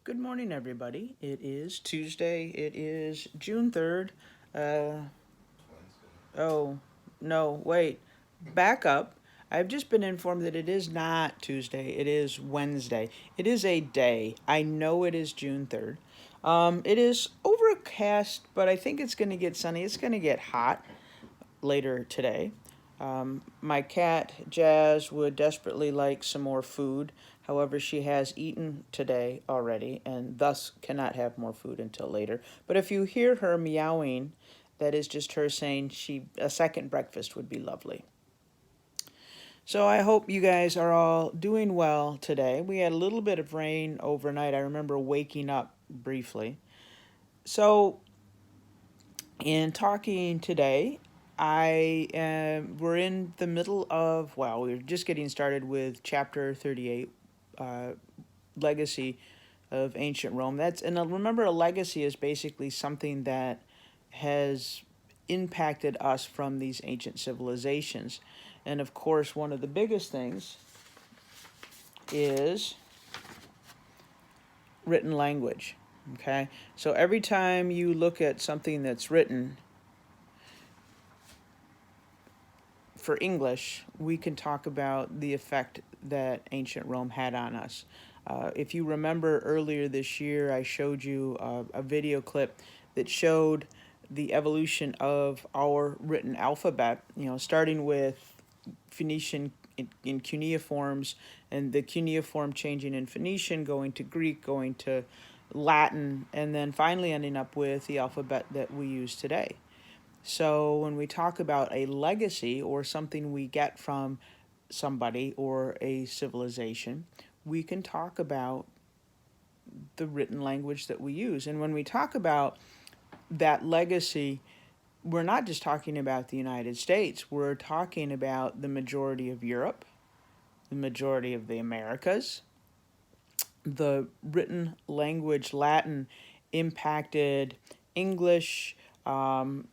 Good morning, everybody. It is Tuesday. It is June 3rd. Uh, oh, no, wait. Back up. I've just been informed that it is not Tuesday. It is Wednesday. It is a day. I know it is June 3rd. It is overcast, but I think it's going to get sunny. It's going to get hot later today. My cat, Jazz, would desperately like some more food. However, she has eaten today already and thus cannot have more food until later. But if you hear her meowing, that is just her saying a second breakfast would be lovely. So I hope you guys are all doing well today. We had a little bit of rain overnight. I remember waking up briefly. So in talking today, we're in the middle of, well, we're just getting started with chapter 38, uh, legacy of ancient Rome. And remember, a legacy is basically something that has impacted us from these ancient civilizations. And of course, one of the biggest things is written language. Okay, so every time you look at something that's written, for English, we can talk about the effect that ancient Rome had on us. If you remember earlier this year, I showed you a video clip that showed the evolution of our written alphabet, starting with Phoenician in cuneiforms, and the cuneiform changing in Phoenician, going to Greek, going to Latin, and then finally ending up with the alphabet that we use today. So when we talk about a legacy or something we get from somebody or a civilization, we can talk about the written language that we use. And when we talk about that legacy, we're not just talking about the United States, we're talking about the majority of Europe, the majority of the Americas. The written language, Latin, impacted English, um,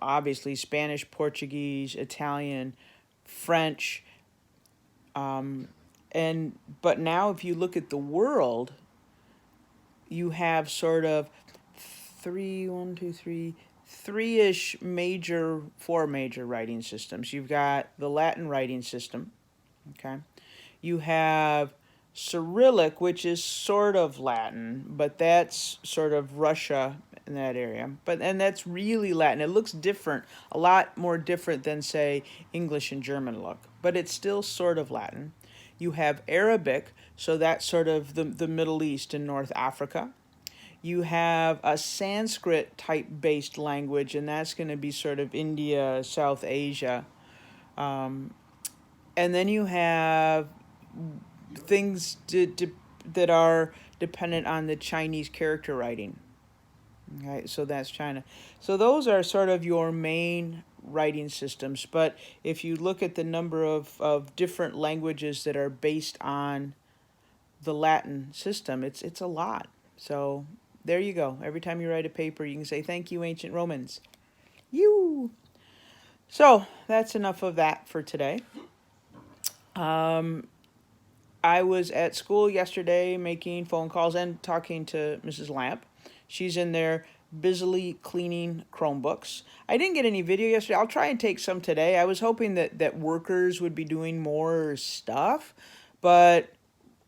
obviously Spanish, Portuguese, Italian, French, um, and but now if you look at the world, you have sort of three-ish four major writing systems. You've got the Latin writing system, okay. You have Cyrillic, which is sort of Latin, but that's sort of Russia in that area. And that's really Latin. It looks different, a lot more different than say English and German look, but it's still sort of Latin. You have Arabic, so that's sort of the Middle East and North Africa. You have a Sanskrit type based language, and that's going to be sort of India, South Asia. Um, and then you have things that are dependent on the Chinese character writing. Okay, so that's China. So those are sort of your main writing systems. But if you look at the number of different languages that are based on the Latin system, it's a lot. So there you go. Every time you write a paper, you can say, "Thank you, ancient Romans." You. So that's enough of that for today. Um, I was at school yesterday making phone calls and talking to Mrs. Lamp. She's in there busily cleaning Chromebooks. I didn't get any video yesterday. I'll try and take some today. I was hoping that workers would be doing more stuff, but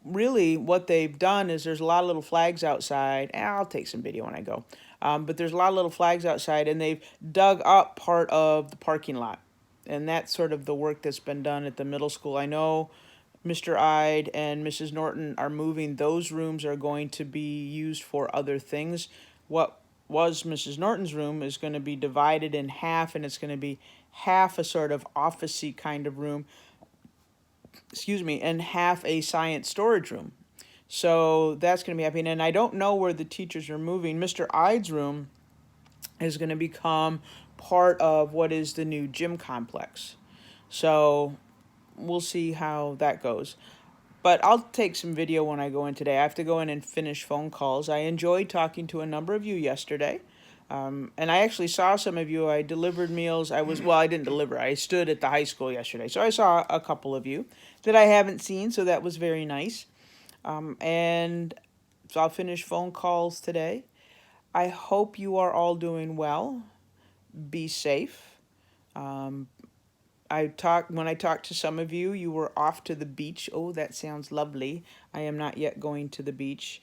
really what they've done is there's a lot of little flags outside. I'll take some video when I go. But there's a lot of little flags outside, and they've dug up part of the parking lot. And that's sort of the work that's been done at the middle school. I know Mr. Ide and Mrs. Norton are moving. Those rooms are going to be used for other things. What was Mrs. Norton's room is going to be divided in half, and it's going to be half a sort of officey kind of room, and half a science storage room. So that's going to be happening. And I don't know where the teachers are moving. Mr. Ide's room is going to become part of what is the new gym complex. So we'll see how that goes. But I'll take some video when I go in today. I have to go in and finish phone calls. I enjoyed talking to a number of you yesterday. And I actually saw some of you. I delivered meals. I didn't deliver. I stood at the high school yesterday. So I saw a couple of you that I haven't seen. So that was very nice. And I'll finish phone calls today. I hope you are all doing well. Be safe. Um, when I talked to some of you, you were off to the beach. Oh, that sounds lovely. I am not yet going to the beach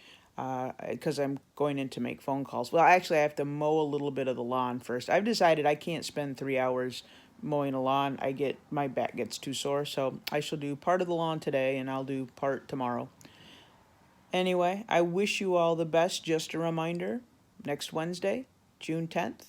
because I'm going in to make phone calls. Well, actually, I have to mow a little bit of the lawn first. I've decided I can't spend 3 hours mowing a lawn. My back gets too sore, so I shall do part of the lawn today, and I'll do part tomorrow. Anyway, I wish you all the best. Just a reminder, next Wednesday, June 10th,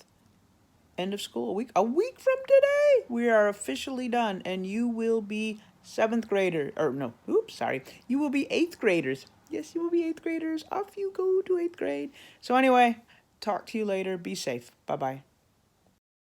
end of school, a week from today, we are officially done, and you will be seventh grader, or no, oops, sorry, you will be eighth graders. Yes, you will be eighth graders. Off you go to eighth grade. So anyway, talk to you later. Be safe. Bye bye.